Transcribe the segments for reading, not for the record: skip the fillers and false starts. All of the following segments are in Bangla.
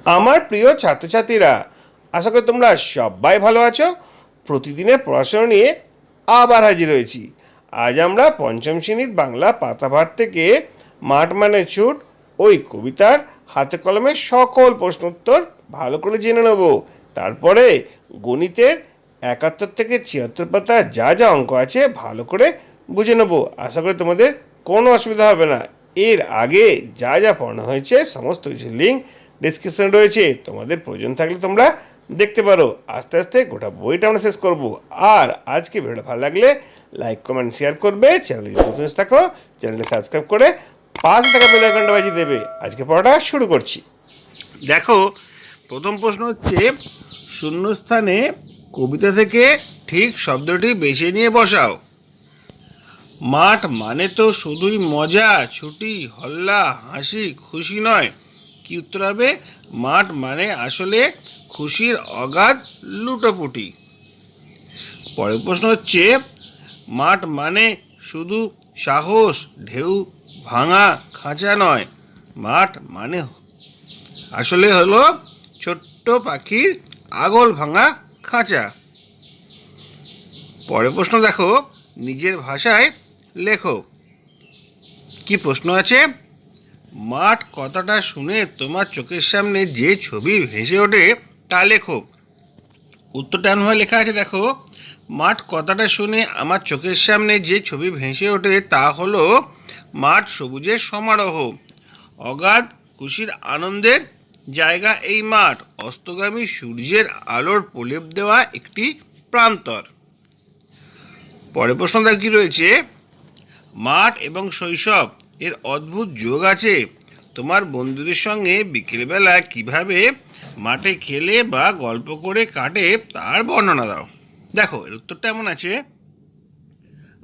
আমার প্রিয় ছাত্রছাত্রীরা, আশা করি তোমরা সবাই ভালো আছো। প্রতিদিনের পড়াশোনা নিয়ে আবার হাজির হয়েছি। আজ আমরা পঞ্চম শ্রেণীর বাংলা পাতাভার থেকে মাঠ মানে ছুট ওই কবিতার হাতে কলমে সকল প্রশ্ন উত্তর ভালো করে জেনে নেব। তারপরে গণিতের 71 থেকে 76 পাতা যা যা অঙ্ক আছে ভালো করে বুঝে নেব। আশা করি তোমাদের কোনো অসুবিধা হবে না। এর আগে যা যা পড়ানো হয়েছে সমস্ত কিছু লিঙ্ক ডিসক্রিপশনে রয়েছে, তোমাদের প্রয়োজন থাকলে তোমরা দেখতে পারো। আস্তে আস্তে গোটা বইটা আমরা শেষ করব। আর আজকে ভিডিওটা ভালো লাগলে লাইক কমেন্ট শেয়ার করবে। চ্যানেলে যদি নতুন থাকো চ্যানেলটা সাবস্ক্রাইব করে পাশে থাকা বেল আইকনটা বাজিয়ে দেবে। আজকে পড়াটা শুরু করছি। দেখো, প্রথম প্রশ্ন হচ্ছে, শূন্যস্থানে কবিতা থেকে ঠিক শব্দটি বেছে নিয়ে বসাও। মাঠ মানে তো শুধুই মজা, ছুটি, হল্লা, হাসি, খুশি নয়। কি উত্তর হবে? মাঠ মানে আসলে খুশির অগাধ লুটোপুটি। পরের প্রশ্ন হচ্ছে, মাঠ মানে শুধু সাহস, ঢেউ ভাঙা খাঁচা নয়। মাঠ মানে আসলে হলো ছোট্ট পাখির আগল ভাঙা খাঁচা। পরের প্রশ্ন দেখো, নিজের ভাষায় লেখো। কি প্রশ্ন আছে? মাঠ কথাটা শুনে তোমার চোখের সামনে যে ছবি ভেসে ওঠে তা লেখো। উত্তরটা এমনভাবে লেখা আছে, দেখো, মাঠ কথাটা শুনে আমার চোখের সামনে যে ছবি ভেসে ওঠে তা হলো মাঠ সবুজের সমারোহ, অগাধ খুশির আনন্দের জায়গা এই মাঠ, অস্তগামী সূর্যের আলোর প্রলেপ দেওয়া একটি প্রান্তর। পরের প্রশ্নটা কি রয়েছে? মাঠ এবং শৈশব এর অদ্ভুত যোগ আছে। তোমার বন্ধুদের সঙ্গে বিকেলবেলা কিভাবে মাঠে খেলে বা গল্প করে কাটে তার বর্ণনা দাও। দেখো, এর উত্তরটা এমন আছে,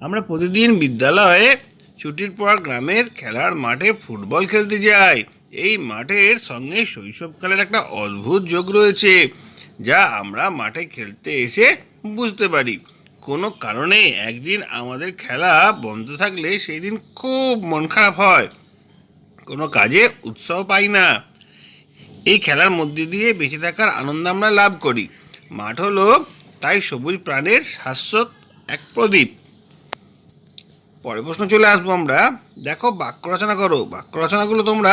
আমরা প্রতিদিন বিদ্যালয়ে ছুটির পর গ্রামের খেলার মাঠে ফুটবল খেলতে যাই। এই মাঠের সঙ্গে শৈশবকালের একটা অদ্ভুত যোগ রয়েছে, যা আমরা মাঠে খেলতে এসে বুঝতে পারি। কোনো কারণে একদিন আমাদের খেলা বন্ধ থাকলে সেই দিন খুব মন খারাপ হয়, কোনো কাজে উৎসাহ পাই না। এই খেলার মধ্যে দিয়ে বেঁচে থাকার আনন্দ আমরা লাভ করি। মাঠ হলো তাই সবুজ প্রাণের শাশ্বত এক প্রদীপ। পরের প্রশ্ন চলে আসবো আমরা। দেখো, বাক্য রচনা করো। বাক্য রচনাগুলো তোমরা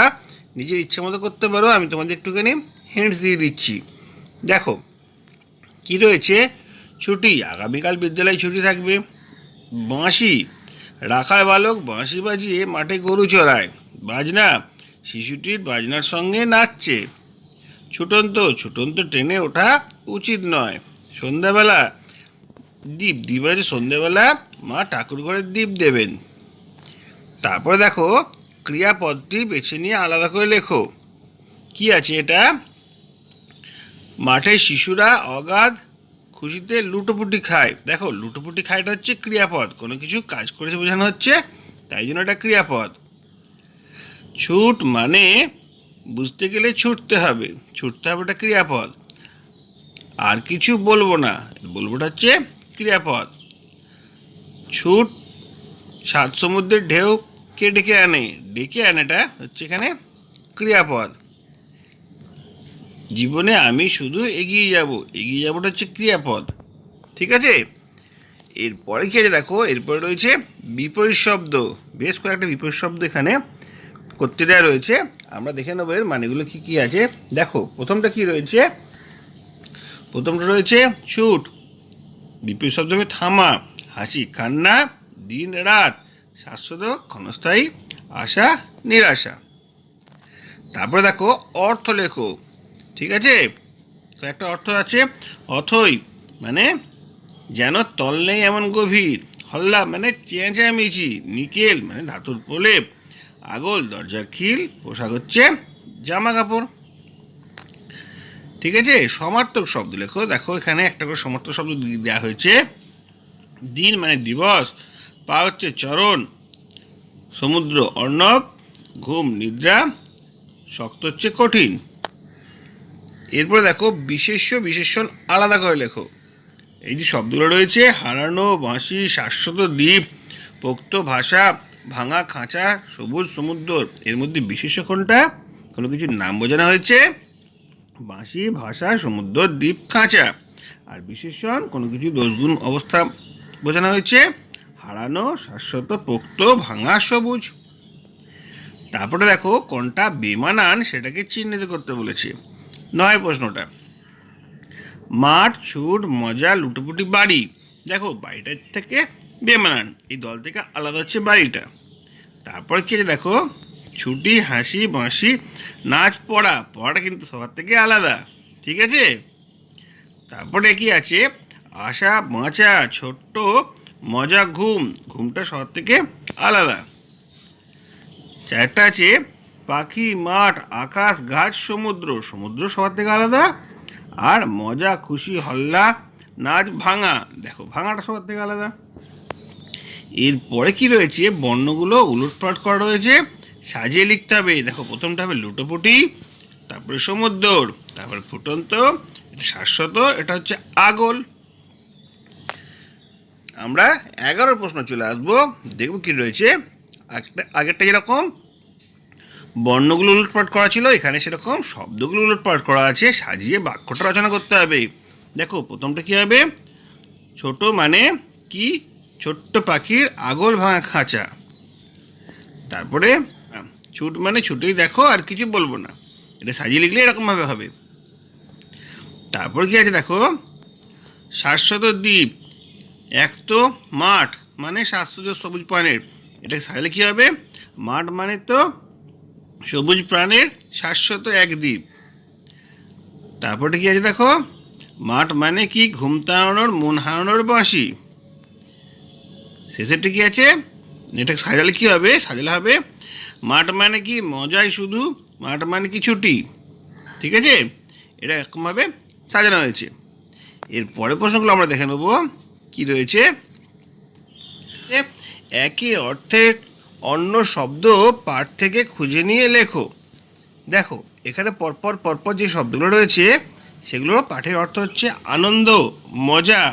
নিজের ইচ্ছে মতো করতে পারো, আমি তোমাদের একটুখানি হিন্টস দিয়ে দিচ্ছি। দেখো কি রয়েছে, ছুটি, আগামীকাল বিদ্যালয়ে ছুটি থাকবে। বাঁশি, রাখাল বালক বাঁশি বাজিয়ে মাঠে গরু চড়ায়। বাজনা, শিশুটির বাজনার সঙ্গে নাচছে। ছুটন্ত, ছুটন্ত ট্রেনে ওঠা উচিত নয়। সন্ধ্যাবেলা, দ্বীপ, দ্বীপ আছে সন্ধ্যাবেলা মা ঠাকুর ঘরে দ্বীপ দেবেন। তারপরে দেখো, ক্রিয়াপদটি বেছে নিয়ে আলাদা করে লেখো। কি আছে এটা? মাঠে শিশুরা অগাধ খুশিতে লুটোপুটি খায়। দেখো, লুটোপুটি খায়টা হচ্ছে ক্রিয়াপদ, কোনো কিছু কাজ করেছে বোঝানো হচ্ছে, তাই জন্য এটা ক্রিয়াপদ। ছুট মানে বুঝতে গেলে ছুটতে হবে, ছুটতে হবে এটা ক্রিয়াপদ। আর কিছু বলবো না, বলবোটা হচ্ছে ক্রিয়াপদ। ছুট, সাত সমুদ্রের ঢেউ কে ডেকে আনে, ডেকে আনেটা হচ্ছে এখানে ক্রিয়াপদ। জীবনে আমি শুধু এগিয়ে যাব, এগিয়ে যাবোটা হচ্ছে ক্রিয়াপদ। ঠিক আছে, এরপরে কি আছে দেখো, এরপরে রয়েছে বিপরীত শব্দ। বেশ কয়েকটা বিপরীত শব্দ এখানে করতে দেওয়া রয়েছে, আমরা দেখে নেবো এর মানেগুলো কি কি আছে। দেখো, প্রথমটা কি রয়েছে? প্রথমটা রয়েছে ছুট, বিপরীত শব্দ হবে থামা। হাসি, কান্না, দিন রাত, শাশ্বত, ক্ষণস্থায়ী, আশা, নিরাশা। তারপরে দেখো অর্থ লেখো। ঠিক আছে, কয়েকটা অর্থ আছে। অথই মানে যেন তল নেই এমন গভীর। হল্লা মানে চেঁচামেচি। নিকেল মানে ধাতুর প্রলেপ। আগল দরজার খিল, পোশাক হচ্ছে জামা কাপড়। ঠিক আছে, সমার্থক শব্দ লেখো। দেখো, এখানে একটা করে সমার্থক শব্দ দেওয়া হয়েছে। দিন মানে দিবস, পা হচ্ছে চরণ, সমুদ্র অর্ণব, ঘুম নিদ্রা, শক্ত হচ্ছে কঠিন। এরপরে দেখো বিশেষ্য বিশেষণ আলাদা করে লেখো। এই যে শব্দগুলো রয়েছে, হারানো বাঁশি, শাশ্বত দ্বীপ, পোক্ত ভাষা, ভাঙা খাঁচা, সবুজ সমুদ্র, এর মধ্যে বিশেষ্য কোনটা? কোনো কিছুর নাম বোঝানো হয়েছে, বাঁশি, ভাষা, সমুদ্র, দ্বীপ, খাঁচা। আর বিশেষণ কোনো কিছু দোষগুণ অবস্থা বোঝানো হয়েছে, হারানো, শাশ্বত, পোক্ত, ভাঙা, সবুজ। তারপরে দেখো কোনটা বেমানান সেটাকে চিহ্নিত করতে বলেছে। 9 প্রশ্নটা, মাঠ, ছুট, মজা, লুটোপুটি, বাড়ি। দেখো বাড়িটার থেকে বেমানান, এই দল থেকে আলাদা হচ্ছে বাড়িটা। তারপরে কি আছে দেখো, ছুটি, হাসি, বাঁশি, নাচ, পড়া। পড়াটা কিন্তু সবার থেকে আলাদা, ঠিক আছে। তারপরে কি আছে, আশা, বাঁচা, ছোট্ট, মজা, ঘুম। ঘুমটা সবার থেকে আলাদা। 4টা আছে, পাখি, মাঠ, আকাশ, গাছ, সমুদ্র। সমুদ্র সবার থেকে আলাদা। আর মজা, খুশি, হল্লা, নাচ, ভাঙা। দেখো ভাঙাটা সবার থেকে আলাদা। এরপরে কি রয়েছে, বর্ণগুলো উলটপালট করা রয়েছে, সাজিয়ে লিখতে হবে। দেখো প্রথমটা হবে লুটোপুটি, তারপরে সমুদ্র, তারপরে ফুটন্ত, এটা শাশ্বত, এটা হচ্ছে আগল। আমরা 11 প্রশ্ন চলে আসবো, দেখবো কি রয়েছে। আগেরটা যেরকম বর্ণগুলো উলটপালট করা ছিল, এখানে সেরকম শব্দগুলো উলটপালট করা আছে, সাজিয়ে বাক্যটা রচনা করতে হবে। দেখো প্রথমটা কি হবে, ছোট মানে কি, ছোট্ট পাখির আগল ভাঙা খাঁচা। তারপরে ছুট মানে ছুটেই দেখো, আর কিছু বলবো না, এটা সাজিয়ে লিখলে এরকমভাবে হবে। তারপর কি আছে দেখো, শাশ্বত দ্বীপ, এক তো মাঠ মানে স্বাস্থ্য সবুজ প্রাণের, এটা সাজালে কি হবে, মাঠ মানে তো সবুজ প্রাণের শাশ্বত এক দ্বীপ। তারপরে কি আছে দেখো, মাঠ মানে কি, ঘুম তাড়ানোর, মন হারানোর বাঁশি। শেষেরটা কি আছে, এটা সাজালে কি হবে, সাজালে হবে মাঠ মানে কি, মজাই শুধু, মাঠ মানে কি ছুটি, ঠিক আছে। এটা এরকমভাবে সাজানো হয়েছে। এর পরের প্রশ্নগুলো আমরা দেখে নেব কি রয়েছে। একই অর্থের অন্য শব্দ পাঠ থেকে খুঁজে নিয়ে লেখো। দেখো এখানে পরপর যে শব্দগুলো রয়েছে সেগুলোর পাঠের অর্থ হচ্ছে আনন্দ, মজা,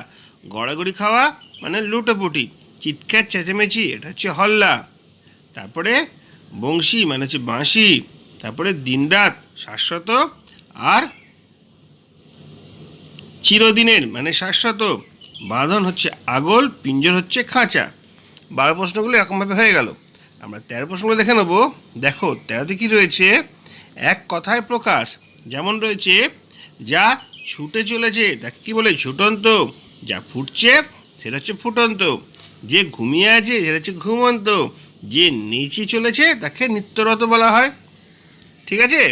গড়াগড়ি খাওয়া মানে লুটোপুটি, চিৎকার চেঁচামেচি এটা হচ্ছে হল্লা। তারপরে বংশী মানে হচ্ছে বাঁশি, তারপরে দিনরাত শাশ্বত, আর চিরদিনের মানে শাশ্বত, বাঁধন হচ্ছে আগল, পিঞ্জর হচ্ছে খাঁচা। 12 প্রশ্নগুলো এরকমভাবে হয়ে গেল। আমরা 13 প্রশ্নগুলো দেখে নেব। দেখো 13তে কি রয়েছে, এক কথায় প্রকাশ। যেমন রয়েছে, যা ছুটে চলেছে তাকে কি বলে, ছুটন্ত। যা ফুটছে সেটা হচ্ছে ফুটন্ত। যে ঘুমিয়ে আছে সেটা হচ্ছে ঘুমন্ত। যে নেচে চলেছে তাকে নিত্যরত বলা হয়, ঠিক আছে।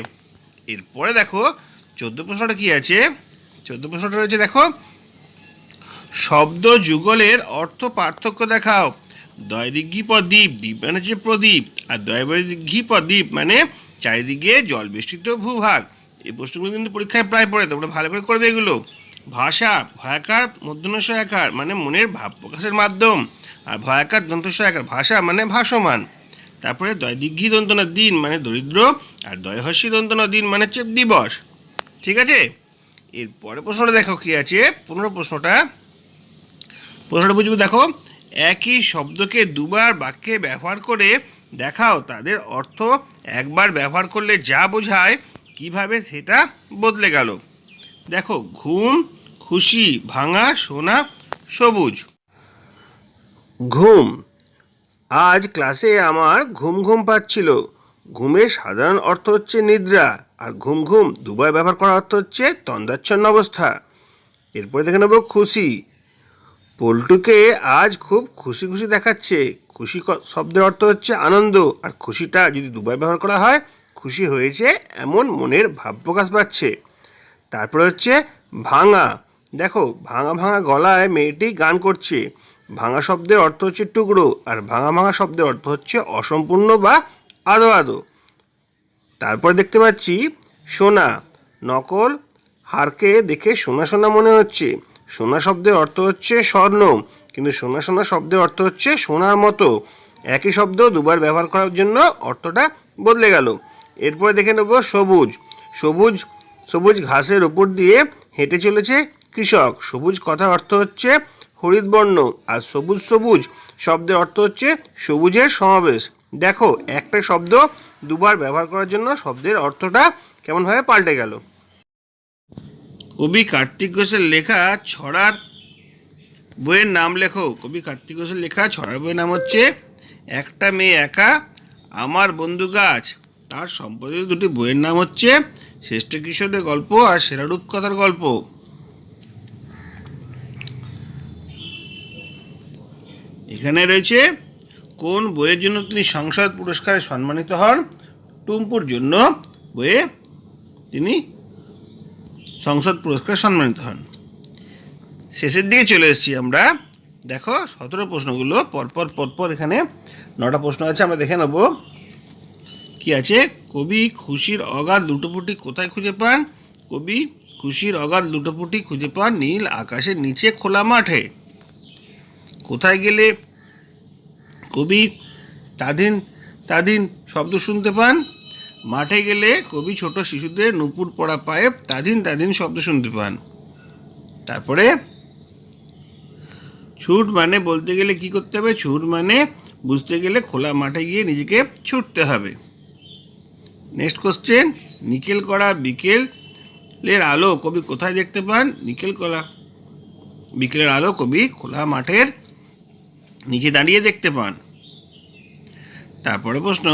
এরপরে দেখো 14 প্রশ্নটা কি আছে। 14 প্রশ্নটা রয়েছে দেখো, শব্দ যুগলের অর্থ পার্থক্য দেখাও। দয়দিঘি প্রদীপ, দ্বীপ মানে হচ্ছে প্রদীপ, আর দয়দিঘি প্রদীপ মানে চারিদিকে জল বেষ্টিত ভূভাগ। এই প্রশ্নগুলো কিন্তু পরীক্ষায় প্রায় পড়ে, তোমরা ভালো করে করবে এগুলো। ভাষা, ভয়াকার মূর্ধন্য ষ আকার মানে মনের ভাব প্রকাশের মাধ্যম, আর ভয়াকার দন্ত ষ আকার ভাষা মানে ভাসমান। তারপরে দয়দিঘি দন্তনা দিন মানে দরিদ্র, আর দয়হস্যি দন্তনা দিন মানে হচ্ছে দিবস, ঠিক আছে। এরপরে প্রশ্নটা দেখো কি আছে, 15 প্রশ্নটা বুঝবো। দেখো, একই শব্দকে দুবার বাক্যে ব্যবহার করে দেখাও, তাদের অর্থ একবার ব্যবহার করলে যা বোঝায় কিভাবে সেটা বদলে গেল। দেখো, ঘুম, খুশি, ভাঙা, সোনা, সবুজ। ঘুম, আজ ক্লাসে আমার ঘুম ঘুম পাচ্ছিল। ঘুমের সাধারণ অর্থ হচ্ছে নিদ্রা, আর ঘুম ঘুম দুবার ব্যবহার করার অর্থ হচ্ছে তন্দ্রাচ্ছন্ন অবস্থা। এরপরে দেখে নেব খুশি, পল্টুকে আজ খুব খুশি খুশি দেখাচ্ছে। খুশি শব্দের অর্থ হচ্ছে আনন্দ, আর খুশিটা যদি দুবার ব্যবহার করা হয়, খুশি হয়েছে এমন মনের ভাব প্রকাশ পাচ্ছে। তারপরে হচ্ছে ভাঙা, দেখো ভাঙা ভাঙা গলায় মেয়েটি গান করছে। ভাঙা শব্দের অর্থ হচ্ছে টুকরো, আর ভাঙা ভাঙা শব্দের অর্থ হচ্ছে অসম্পূর্ণ বা আদো আদো। তারপর দেখতে পাচ্ছি সোনা, নকল হারকে দেখে সোনা সোনা মনে হচ্ছে। সোনা শব্দের অর্থ হচ্ছে স্বর্ণ, কিন্তু সোনা সোনা শব্দের অর্থ হচ্ছে সোনার মতো। একই শব্দ দুবার ব্যবহার করার জন্য অর্থটা বদলে গেল। এরপরে দেখে নেব সবুজ। সবুজ, সবুজ ঘাসের উপর দিয়ে হেঁটে চলেছে কৃষক। সবুজ কথার অর্থ হচ্ছে হরিৎ বর্ণ, আর সবুজ সবুজ শব্দের অর্থ হচ্ছে সবুজের সমাবেশ। দেখো একটা শব্দ দুবার ব্যবহার করার জন্য শব্দের অর্থটা কেমনভাবে পাল্টে গেল। কবি কার্তিক ঘোষের লেখা ছড়ার বইয়ের নাম লেখো। কবি কার্তিক ঘোষের লেখা ছড়ার বইয়ের নাম হচ্ছে একটা মেয়ে একা, আমার বন্ধু গাছ। তার সম্পাদিত দুটি বইয়ের নাম হচ্ছে শ্রেষ্ঠ কিশোরের গল্প আর সেরা রূপকথার গল্প। এখানে রয়েছে কোন বইয়ের জন্য তিনি সংসদ পুরস্কারে সম্মানিত হন। টুম্পুর জন্য বইয়ে তিনি সংসদ পুরস্কারে সম্মানিত হন। শেষের দিকে চলে এসেছি আমরা। দেখো 17 প্রশ্নগুলো পরপর এখানে 9টা প্রশ্ন আছে, আমরা দেখে নেব কি আছে। কবি খুশির অগাধ লুটোপুটি কোথায় খুঁজে পান? কবি খুশির অগাধ লুটোপুটি খুঁজে পান নীল আকাশের নিচে খোলা মাঠে। কোথায় গেলে কবি তাদিন তাদিন শব্দ শুনতে পান? মাঠে গেলে কবি ছোট শিশুদের নুপুর পড়া পায়ে তাদিন তাদিন শব্দ শুনতে পান। তারপরে ছুট মানে বলতে গেলে কি করতে হবে? ছুট মানে বুঝতে গেলে খোলা মাঠে গিয়ে নিজেকে ছুটতে হবে। নেক্সট কোশ্চেন, নিকেল করা বিকেলের আলো কবি কোথায় দেখতে পান? নিকেল করা বিকেলের আলো কবি খোলা মাঠের নিচে দাঁড়িয়ে দেখতে পান। তারপরে প্রশ্ন,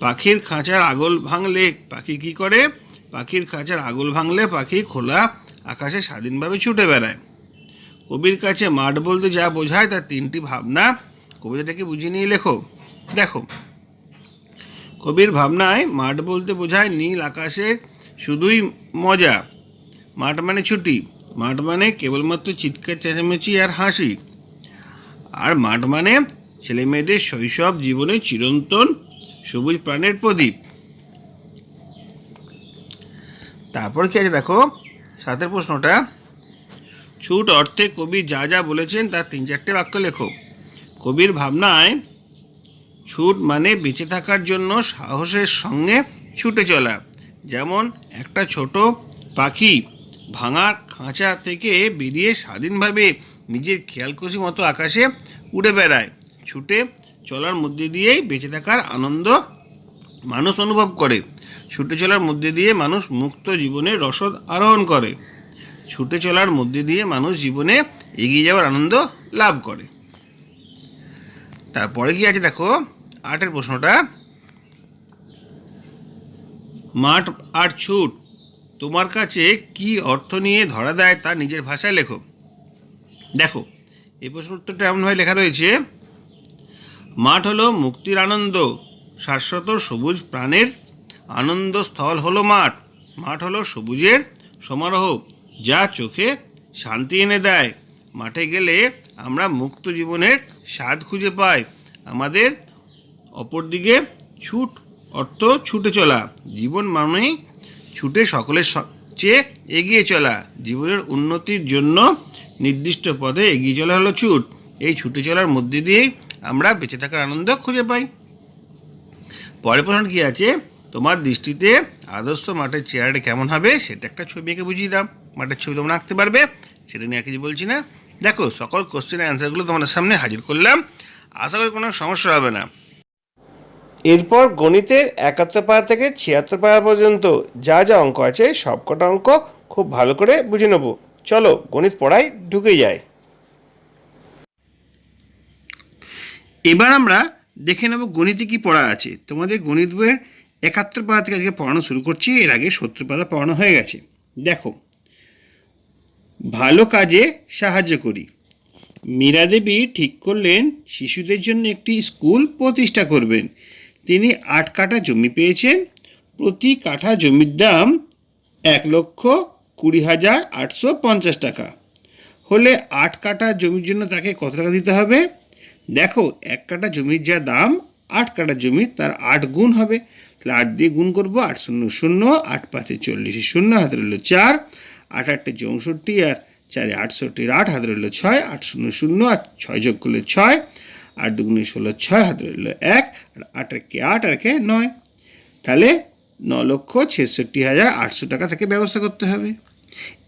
পাখির খাঁচার আগল ভাঙলে পাখি কি করে? পাখির খাঁচার আগল ভাঙলে পাখি খোলা আকাশে স্বাধীনভাবে ছুটে বেড়ায়। কবির কাছে মাঠ বলতে যা বোঝায় তার 3টি ভাবনা কবিতাটাকে বুঝিয়ে নিয়ে লেখো। দেখো, কবির ভাবনায় মাঠ বলতে বোঝায় নীল আকাশে শুধুই মজা। মাঠ মানে ছুটি, মাঠ মানে কেবলমাত্র চিৎকার চেঁচামেচি আর হাসি, আর মাঠ মানে ছেলে মেয়েদের শৈশব জীবনে চিরন্তন সবুজ প্রাণের প্রদীপ। তারপর কি আছে দেখো 7 প্রশ্নটা, ছুট অর্থে কবি যা যা বলেছেন তার 3-4টে বাক্য লেখো। কবির ভাবনায় ছুট মানে বেঁচে থাকার জন্য সাহসের সঙ্গে ছুটে চলা। যেমন একটা ছোট পাখি ভাঙা খাঁচা থেকে বেরিয়ে স্বাধীনভাবে নিজের খেয়ালখুশি মতো আকাশে উড়ে বেড়ায়। ছুটে চলার মধ্যে দিয়েই বেঁচে থাকার আনন্দ মানুষ অনুভব করে। ছুটে চলার মধ্যে দিয়ে মানুষ মুক্ত জীবনের রসদ আরোহণ করে। ছুটে চলার মধ্যে দিয়ে মানুষ জীবনে এগিয়ে যাওয়ার আনন্দ লাভ করে। তারপরে কি আছে দেখো 8 প্রশ্নটা, মাঠ আর ছুট তোমার কাছে কি অর্থ নিয়ে ধরা দেয় তা নিজের ভাষায় লেখো। দেখো, এই প্রশ্ন উত্তরটা এমনভাবে লেখা রয়েছে, মাঠ হলো মুক্তির আনন্দ, শাশ্বত সবুজ প্রাণের আনন্দস্থল হলো মাঠ। মাঠ হলো সবুজের সমারোহ যা চোখে শান্তি এনে দেয়। মাঠে গেলে আমরা মুক্ত জীবনের স্বাদ খুঁজে পাই। আমাদের অপরদিকে ছুট অর্থ ছুটে চলা। জীবন মানেই ছুটে সকলের চেয়ে এগিয়ে চলা। জীবনের উন্নতির জন্য নির্দিষ্ট পথে এগিয়ে চলা হলো ছুট। এই ছুটে চলার মধ্যে দিয়েই আমরা বেঁচে থাকার আনন্দ খুঁজে পাই। পরের প্রশ্ন কি আছে, তোমার দৃষ্টিতে আদর্শ মাঠের চেহারাটা কেমন হবে সেটা একটা ছবি এঁকে বুঝিয়ে দাও। মাঠের ছবি তোমরা আঁকতে পারবে, সেটা নিয়ে কিছু বলছি না। দেখো, সকল কোশ্চেনের অ্যান্সারগুলো তোমাদের সামনে হাজির করলাম, আশা করি কোনো সমস্যা হবে না। এরপর গণিতের 71 পারা থেকে 76 পারা পর্যন্ত যা যা অঙ্ক আছে সবকটা অঙ্ক খুব ভালো করে বুঝে নেব। চলো গণিত পড়ায় ঢুকে যাই। এবার আমরা দেখে নেব গণিতে কি পড়া আছে। তোমাদের গণিত বইয়ের 71 পারা থেকে আজকে পড়ানো শুরু করছি, এর আগে 70 পারা পড়ানো হয়ে গেছে। দেখো, ভালো কাজে সাহায্য করি। মীরা দেবী ঠিক করলেন শিশুদের জন্য একটি স্কুল প্রতিষ্ঠা করবেন। তিনি 8 কাঠা জমি পেয়েছেন। প্রতি কাঠা জমির দাম 1,20,850 টাকা। হলে 8 কাঠা জমির জন্য তাকে কত টাকা দিতে হবে? দেখো, 1 কাঠা জমির যা দাম 8 কাঠা জমি তার 8 গুণ হবে। তাহলে 8 দিয়ে গুণ করবো, 8 শূন্য 0, 8 5 40, 0 হাতে রইল 4, 8 8 64 আর 4 68, 8 হাতে রইল 6, 8 শূন্য 0 আর 6 যোগ করলে 6, 8 2 16, 6 হাতে রইল 1, আর 8 একে 8 আর একে 9। তাহলে 9,66,800 টাকা থেকে ব্যবস্থা করতে হবে।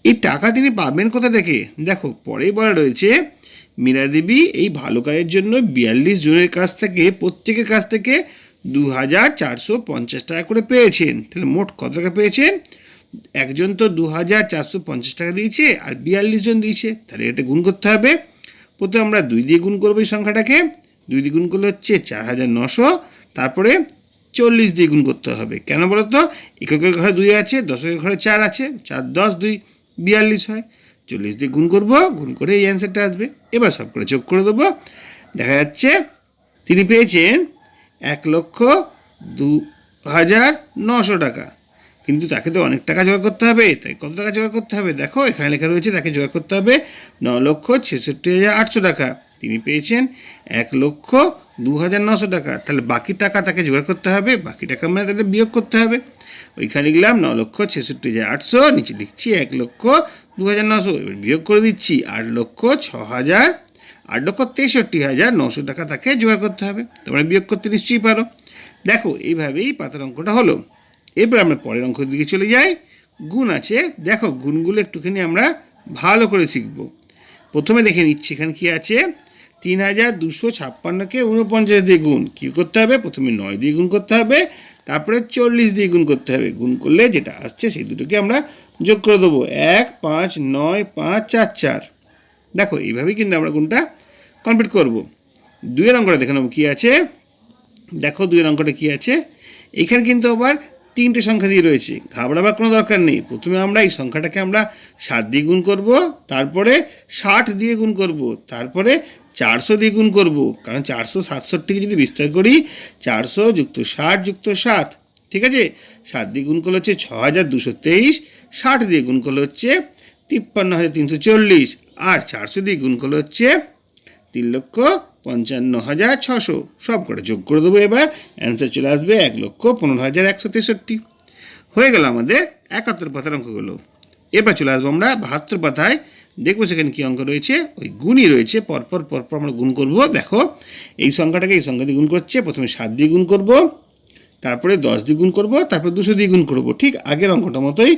এই টাকা তিনি পাবেন কোথা থেকে? দেখো, পরেই বলা রয়েছে মীরা দেবী এই ভালো কাজের জন্য 42 জনের কাছ থেকে প্রত্যেকের কাছ থেকে 2,450 টাকা করে পেয়েছেন। তাহলে মোট কত টাকা পেয়েছেন? একজন তো 2450 টাকা দিয়েছে আর 42 জন দিয়েছে, তাহলে এটা গুণ করতে হবে। প্রথমে আমরা 2 দিয়ে গুণ করবো এই সংখ্যাটাকে, 2 দিয়ে গুণ করলে হচ্ছে 4900, তারপরে 40 দিয়ে গুণ করতে হবে। কেন বলো তো, এককের ঘরে 2 আছে, দশকের ঘরে 4 আছে, 4 10 2 42 হয়, 40 দিয়ে গুণ করবো, গুণ করে এই অ্যান্সারটা আসবে। এবার সব করে যোগ করে দেবো, দেখা যাচ্ছে তিনি পেয়েছেন 1,02,900 টাকা। কিন্তু তাকে তো অনেক টাকা জোগাড় করতে হবে, তাই কত টাকা জোগাড় করতে হবে দেখো এখানে লেখা রয়েছে, তাকে জোগাড় করতে হবে 9,66,800 টাকা। তিনি পেয়েছেন 1,02,900 টাকা, তাহলে বাকি টাকা তাকে জোগাড় করতে হবে, বাকি টাকা মানে তাদের বিয়োগ করতে হবে। ওইখানে লিখলাম 9,66,800, নিচে লিখছি 1,02,900, এবার বিয়োগ করে দিচ্ছি 8,63,900 টাকা তাকে জোগাড় করতে হবে। তোমরা বিয়োগ করতে নিশ্চয়ই পারো। দেখো এইভাবেই পাতার অঙ্কটা হলো। এবার আমরা পরের অঙ্কের দিকে চলে যাই। গুণ আছে, দেখো গুণগুলো একটুখানি আমরা ভালো করে শিখব। প্রথমে দেখে নিচ্ছি এখানে কি আছে, 3,256কে 49 দিয়ে গুণ। কী করতে হবে, প্রথমে 9 দিয়ে গুণ করতে হবে, তারপরে 40 দিয়ে গুণ করতে হবে। গুণ করলে যেটা আসছে সেই দুটোকে আমরা যোগ করে দেবো, 1 5 9 5 4 4। দেখো এইভাবেই কিন্তু আমরা গুণটা কমপ্লিট করব। 2 অঙ্কটা দেখে নেবো কী আছে। দেখো 2 অঙ্কটা কী আছে, এখানে কিন্তু আবার 3টে সংখ্যা দিয়ে রয়েছে, ঘাবড়াবার কোনো দরকার নেই। প্রথমে আমরা এই সংখ্যাটাকে আমরা 7 দিয়ে গুণ করব, তারপরে 60 দিয়ে গুণ করব, তারপরে 400 দিয়ে গুণ করব। কারণ 467কে যদি বিস্তার করি, 400 যুক্ত 60 যুক্ত 7, ঠিক আছে। 7 দিয়ে গুণ করলে হচ্ছে 6,223, 60 দিয়ে গুণ করলে হচ্ছে 53,340, আর 400 দিয়ে গুণ করলে হচ্ছে 3,55,600। সব করে যোগ করে দেবো, এবার অ্যান্সার চলে আসবে 1,15,163। হয়ে গেল আমাদের 71 পাতার অঙ্কগুলো। এবার চলে আসবো আমরা 72 পাতায়, দেখবো সেখানে কী অঙ্ক রয়েছে। ওই গুণই রয়েছে, পরপর আমরা গুণ করব। দেখো এই সংখ্যাটাকে এই সংখ্যা দিয়ে গুণ করছে, প্রথমে 7 দিয়ে গুণ করব, তারপরে 10 দিয়ে গুণ করব, তারপরে 200 দিয়ে গুণ করব। ঠিক আগের অঙ্কটা মতোই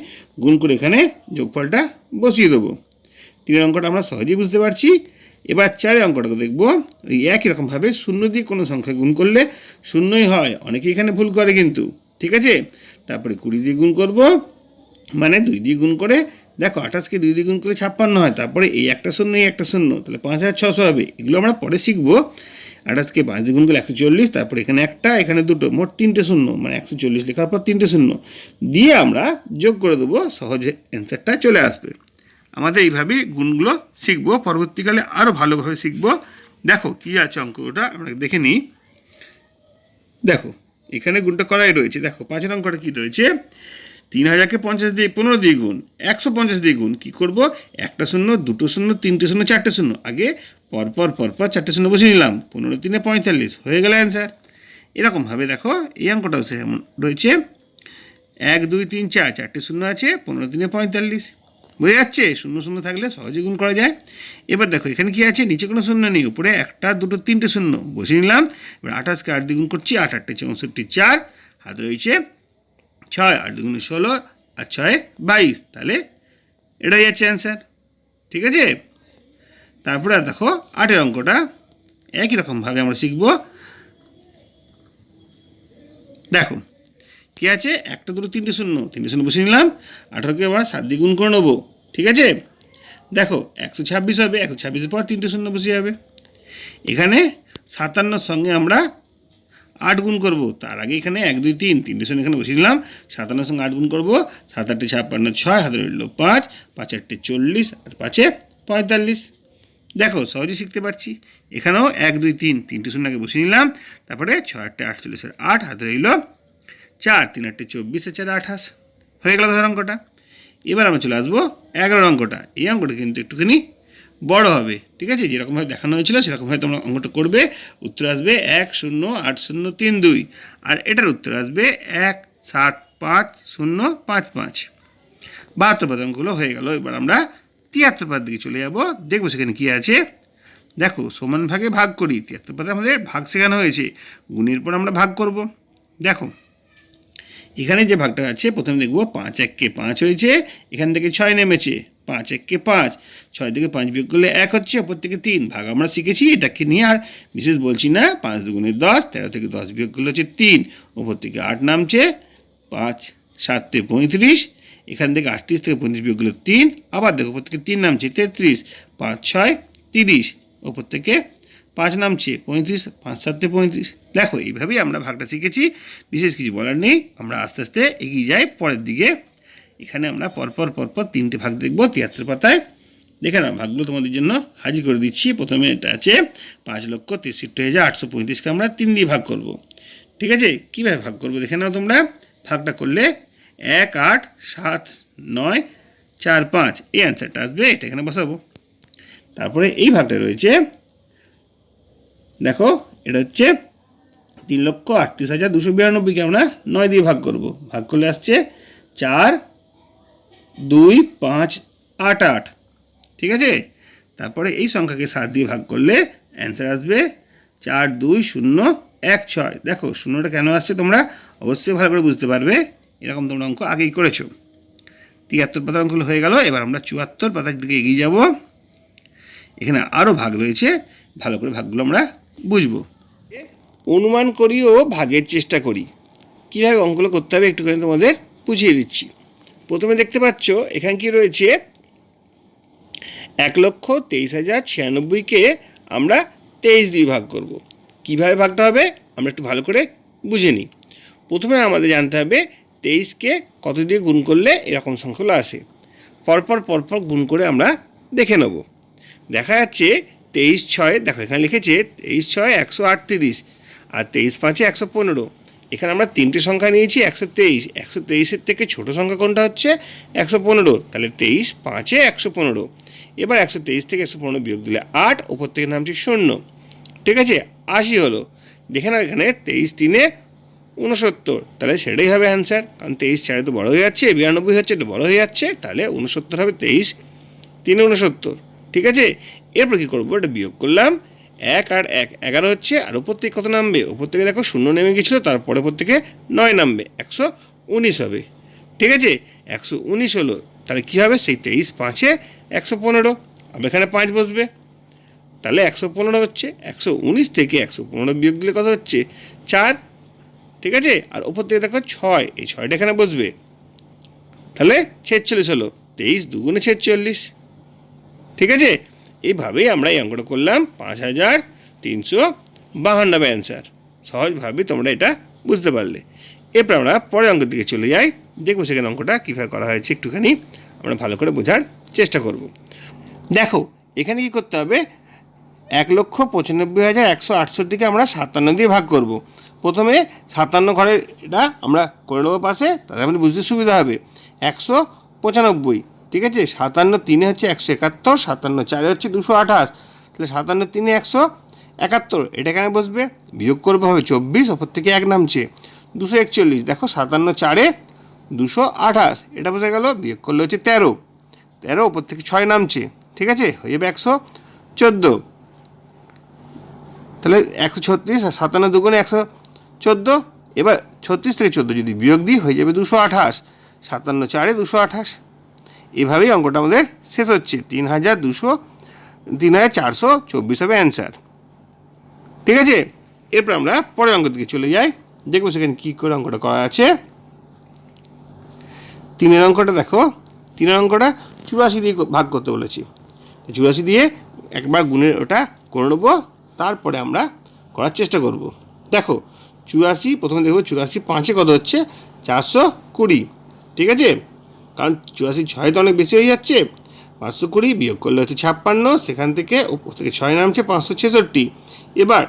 গুণ করে এখানে যোগফলটা বসিয়ে দেবো। 3 অঙ্কটা আমরা সহজেই বুঝতে পারছি। এবার 4 অঙ্কটাকে দেখব। ওই একই রকমভাবে 0 দিয়ে কোনো সংখ্যা গুণ করলে 0ই হয়, অনেকে এখানে ভুল করে কিন্তু, ঠিক আছে। তারপরে 20 দিয়ে গুণ করব, মানে 2 দিয়ে গুণ করে, দেখো 28কে 2 দিয়ে গুণ করে 56 হয়, তারপরে এই একটা 0 এই একটা 0, তাহলে 5,600 হবে। এগুলো আমরা পরে শিখবো। 28কে 5 দিয়ে গুণ করলে 140, তারপরে এখানে একটা এখানে দুটো, মোট 3টে 0, মানে 140 লেখার পর 3টে 0 দিয়ে আমরা যোগ করে দেবো, সহজে অ্যান্সারটা চলে আসবে। আমাদের এইভাবেই গুণগুলো শিখবো, পরবর্তীকালে আরও ভালোভাবে শিখবো। দেখো কী আছে অঙ্কটা আমরা দেখে নিই। দেখো এখানে গুণটা করাই রয়েছে। দেখো 5 অঙ্কটা কী রয়েছে, 3,000কে 50 দিয়ে 15 দিয়ে গুণ, 150 দিয়ে গুণ। কী করবো, একটা 0 দুটো 0 3টে 0 4টে 0, আগে পরপর 4টে 0 বসে নিলাম, 15 3 45, হয়ে গেল অ্যান্সার। এরকমভাবে দেখো এই অঙ্কটাও সেমন রয়েছে, 1 2 3 4, 4টে 0 আছে, 15 3 45, বোঝা যাচ্ছে। 0 0 থাকলে সহজে গুণ করা যায়। এবার দেখো এখানে কি আছে, নিচে কোনো 0 নেই, উপরে একটা দুটো 3টে 0 বসে নিলাম। এবার 28কে 8 দিয়ে গুণ করছি, 8 8 64, 4 হাতে রয়েছে 6, 8 2 16 আর 6 22, তাহলে এটাই যাচ্ছে অ্যান্সার, ঠিক আছে। তারপরে দেখো 8 অঙ্কটা একই রকমভাবে আমরা শিখব। দেখো কী আছে, একটা দুটো 3টে 0 বসে নিলাম, 18কে আবার 7 দিয়ে গুণ করে নেবো, ঠিক আছে। দেখো 126 হবে, 126-এর পর 3টে 0 বসে যাবে। এখানে 57-র সঙ্গে আমরা 8 গুণ করবো, তার আগে এখানে 1 2 3 3টে 0 এখানে বসে নিলাম, 57-র সঙ্গে 8 গুণ করবো, 7 8 56, 6 হাতে রইল 5, 5 8 40 আর 5 45। দেখো সহজে শিখতে পারছি। এখানেও 1 2 3 3টে 0 আগে বসে নিলাম, তারপরে 6 8 48 আর 8 হাতে রইল 4, 3 8 24 আর 4 28, হয়ে গেল 10 অঙ্কটা। এবার আমরা চলে আসবো 11 অঙ্কটা। এই অঙ্কটা কিন্তু একটুখানি বড় হবে, ঠিক আছে। যেরকমভাবে দেখানো হয়েছিল সেরকমভাবে তোমরা অঙ্কটা করবে। উত্তর আসবে 108032, আর এটার উত্তর আসবে 175055। 72 পাতার অঙ্কগুলো হয়ে গেল। এবার আমরা 73 পাতার দিকে চলে যাব, দেখবো সেখানে কী আছে। দেখো সমান ভাগে ভাগ করি, 73 পাতায় আমাদের ভাগ শেখানো হয়েছে, গুণের পর আমরা ভাগ করব। দেখো এখানে যে ভাগটা আছে, প্রথমে দেখবো 5 1কে 5 হয়েছে, এখান থেকে 6 নেমেছে, 5 1কে 5, 6 থেকে 5 বিয়োগ করলে 1 হচ্ছে, ওপর থেকে 3। ভাগ আমরা শিখেছি, এটাকে নিয়ে আর বিশেষ বলছি না। 5 2 10, 13 থেকে 10 বিয়োগ করলে হচ্ছে 3, ওপর থেকে 8 নামছে, 5 7 35, এখান থেকে 38 থেকে 35 বিয়োগ করলে 3, আবার দেখো ওপর থেকে 3 নামছে 33, 5 6 30, ওপর থেকে 5 নামছে 35, 5 7 35। দেখো এইভাবেই আমরা ভাগটা শিখেছি, বিশেষ কিছু বলার নেই। আমরা আস্তে আস্তে এগিয়ে যাই পরের দিকে। এখানে আমরা পরপর 3টে ভাগ দেখব 73 পাতায়। দেখে নাও ভাগগুলো তোমাদের জন্য হাজির করে দিচ্ছি। প্রথমে এটা আছে 5,63,835কে আমরা 3 দিয়ে ভাগ করব। ঠিক আছে, কীভাবে ভাগ করব দেখে নাও তোমরা। ভাগটা করলে 1 8 7 9 4 5 এই অ্যান্সারটা আসবে, এটা এখানে বসাবো। তারপরে এই ভাগটা রয়েছে, দেখো এটা হচ্ছে 3,38,292কে আমরা 9 দিয়ে ভাগ করব। ভাগ করলে আসছে 4 2 5 8 8। ঠিক আছে, তারপরে এই সংখ্যাকে 7 দিয়ে ভাগ করলে অ্যান্সার আসবে 4 2 0 1 6। দেখো শূন্যটা কেন আসছে তোমরা অবশ্যই ভালো করে বুঝতে পারবে, এরকম তোমরা অঙ্ক আগেই করেছো। 73 পাতার অঙ্কগুলো হয়ে গেল। এবার আমরা 74 পাতার দিকে এগিয়ে যাব। এখানে আরও ভাগ রয়েছে, ভালো করে ভাগগুলো আমরা বুঝবো। অনুমান করিও ভাগের চেষ্টা করি। কীভাবে অঙ্কগুলো করতে হবে একটুখানি তোমাদের বুঝিয়ে দিচ্ছি। প্রথমে দেখতে পাচ্ছ এখানে কি রয়েছে, 1,23,096কে আমরা 23 দিয়ে ভাগ করব। কিভাবে ভাগটা হবে আমরা একটু ভালো করে বুঝে নিই। প্রথমে আমাদের জানতে হবে 23কে কত দিয়ে গুণ করলে এরকম সংখ্যাগুলো আসে। পরপর গুণ করে আমরা দেখে নেব। দেখা যাচ্ছে 23 6, দেখো এখানে লিখেছে 23 6 138 আর 23 5 115। এখানে আমরা 3টে সংখ্যা নিয়েছি 123। 123-এর থেকে ছোটো সংখ্যা কোনটা হচ্ছে 115, তাহলে 23 5 115। এবার 123 থেকে 115 বিয়োগ দিলে 8, ওপর থেকে নামছে 0। ঠিক আছে, 80 হলো। দেখে না এখানে 23 3 69, তাহলে সেটাই হবে অ্যান্সার। কারণ 23 4 তো বড় হয়ে যাচ্ছে, 92 হচ্ছে, এটা বড় হয়ে যাচ্ছে, তাহলে 69 হবে। 23 3 69। ঠিক আছে, এরপর কী করবো, এটা বিয়োগ করলাম। 1 আর 1 11 হচ্ছে, আর ওপর থেকে কত নামবে, ওপর থেকে দেখো 0 নেমে গেছিলো, তারপরে ওপর থেকে 9 নামবে, 119 হবে। ঠিক আছে, 119 হলো। তাহলে কী হবে, সেই 23 5 115, আবার এখানে 5 বসবে, তাহলে 115 হচ্ছে। 119 থেকে 115 বিয়োগ দিলে কত হচ্ছে 4। ঠিক আছে, আর ওপর থেকে দেখো 6, এই 6টা এখানে বসবে, তাহলে 46 হলো। 23 2 গুণে 46। ঠিক আছে, এইভাবেই আমরা এই অঙ্কটা করলাম। 5,352 অ্যান্সার। সহজভাবে তোমরা এটা বুঝতে পারলে। এরপর আমরা পরের অঙ্কের দিকে চলে যাই, দেখবো সেখানে অঙ্কটা কীভাবে করা হয়েছে একটুখানি আমরা ভালো করে বোঝার চেষ্টা করব। দেখো এখানে কী করতে হবে, 1,95,168কে আমরা 57 দিয়ে ভাগ করব। প্রথমে 57 ঘরের এটা আমরা করে নেবো পাশে, তাহলে আমাদের বুঝতে সুবিধা হবে। 195। ঠিক আছে, 57 3 হচ্ছে 171, 57 4 হচ্ছে 228, তাহলে 57 3 171, এটা এখানে বসবে। বিয়োগ করবো হবে 24, ওপর থেকে 1 নামছে 241। দেখো 57 4 228, এটা বসে গেল। বিয়োগ করলে হচ্ছে 13, ওপর থেকে 6 নামছে। ঠিক আছে, হয়ে যাবে 114, তাহলে 136, আর 57 2 গুণে 114। এবার 36 থেকে 14 যদি বিয়োগ দিই হয়ে যাবে 228, 57 4 228। এভাবেই অঙ্কটা আমাদের শেষ হচ্ছে। 3,424 হবে অ্যান্সার। ঠিক আছে, এরপর আমরা পরের অঙ্ক দিকে চলে যাই, দেখবো সেখানে কী করে অঙ্কটা করা আছে। 3 অঙ্কটা দেখো, 3 অঙ্কটা 84 দিয়ে ভাগ করতে বলেছি। 84 দিয়ে একবার গুণের ওটা করে নেবো, তারপরে আমরা করার চেষ্টা করব। দেখো 84, প্রথমে দেখবো 84 5 কত হচ্ছে 420। ঠিক আছে, কারণ 84 6 তো অনেক বেশি হয়ে যাচ্ছে। 520 বিয়োগ করলে হচ্ছে 56, সেখান থেকে ওপর থেকে 6 নামছে 566। এবার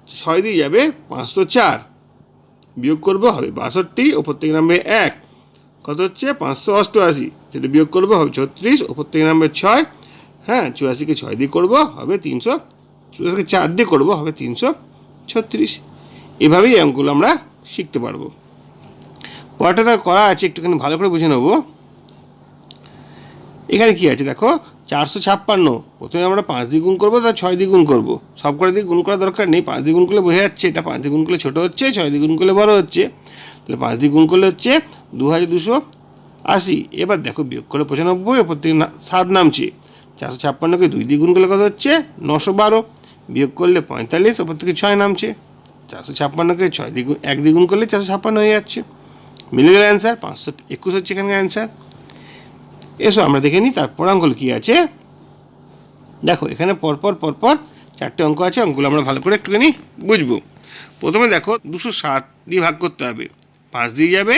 6 দিয়ে যাবে 504, বিয়োগ করবো হবে 62, ওপর থেকে নামবে 1, কত হচ্ছে 588, সেটা বিয়োগ করবো হবে 36, ওপর থেকে নামবে 6। হ্যাঁ, 84কে 6 দিয়ে করবো হবে 300, 84কে 4 দিয়ে করবো হবে 336। এভাবেই এই অঙ্কগুলো আমরা শিখতে পারবো। পরেরটা করা আছে, একটুখানি ভালো করে বুঝে নেবো। এখানে কি আছে দেখো, 456, প্রথমে আমরা 5 দিয়ে গুণ করবো, তার 6 দিয়ে গুণ করবো। সব করে দিয়ে গুণ করার দরকার নেই, 5 দিয়ে গুণ করলে বোঝা যাচ্ছে এটা 5 দিয়ে গুণ করলে ছোটো হচ্ছে, 6 দিয়ে গুণ করলে বড় হচ্ছে। তাহলে 5 দিয়ে গুণ করলে হচ্ছে 2,280। এবার দেখো বিয়োগ করে 95, ওপর থেকে 7 নামছে। 456কে 2 দিয়ে গুণ করলে কত হচ্ছে 912, বিয়োগ করলে 45, ওপর থেকে 6 নামছে। 456কে 6 দিয়ে 1 দিয়ে গুণ করলে 456 হয়ে যাচ্ছে। মিলে গেলে অ্যান্সার 521 হচ্ছে এখানকার অ্যান্সার। এসো আমরা দেখে নিই তারপর অঙ্কগুলো কী আছে। দেখো এখানে পরপর পরপর 4টে অঙ্ক আছে, অঙ্কগুলো আমরা ভালো করে একটুখানি বুঝবো। প্রথমে দেখো 207 দিয়ে ভাগ করতে হবে, 5 দিয়ে যাবে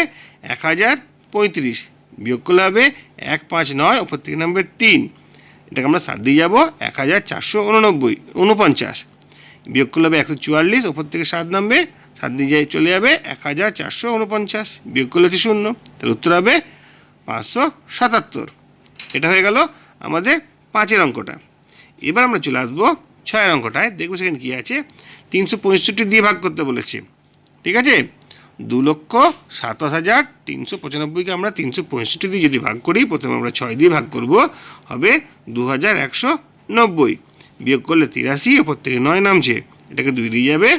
1035, বিয়োগ করলে হবে 159, ওপর থেকে নামবে 3, এটাকে আমরা 7 দিয়ে যাবো 1449, বিয়োগ করলে হবে 144, ওপর থেকে 7 নামবে, 7 দিয়ে চলে যাবে 1449, বিয়োগ করলে হচ্ছে 0, তাহলে উত্তর হবে 577। এটা হয়ে গেল আমাদের 5-এর অঙ্কটা। এবার আমরা চলে আসবো 6-এর অঙ্কটায়, দেখবো সেখানে কী আছে। 365 দিয়ে ভাগ করতে বলেছে, ঠিক আছে। 2,27,395কে আমরা 365 দিয়ে যদি ভাগ করি, প্রথমে আমরা 6 দিয়ে ভাগ করব, হবে 2190, বিয়োগ করলে 83, ওপর থেকে 9 নামছে, এটাকে 2 দিয়ে যাবে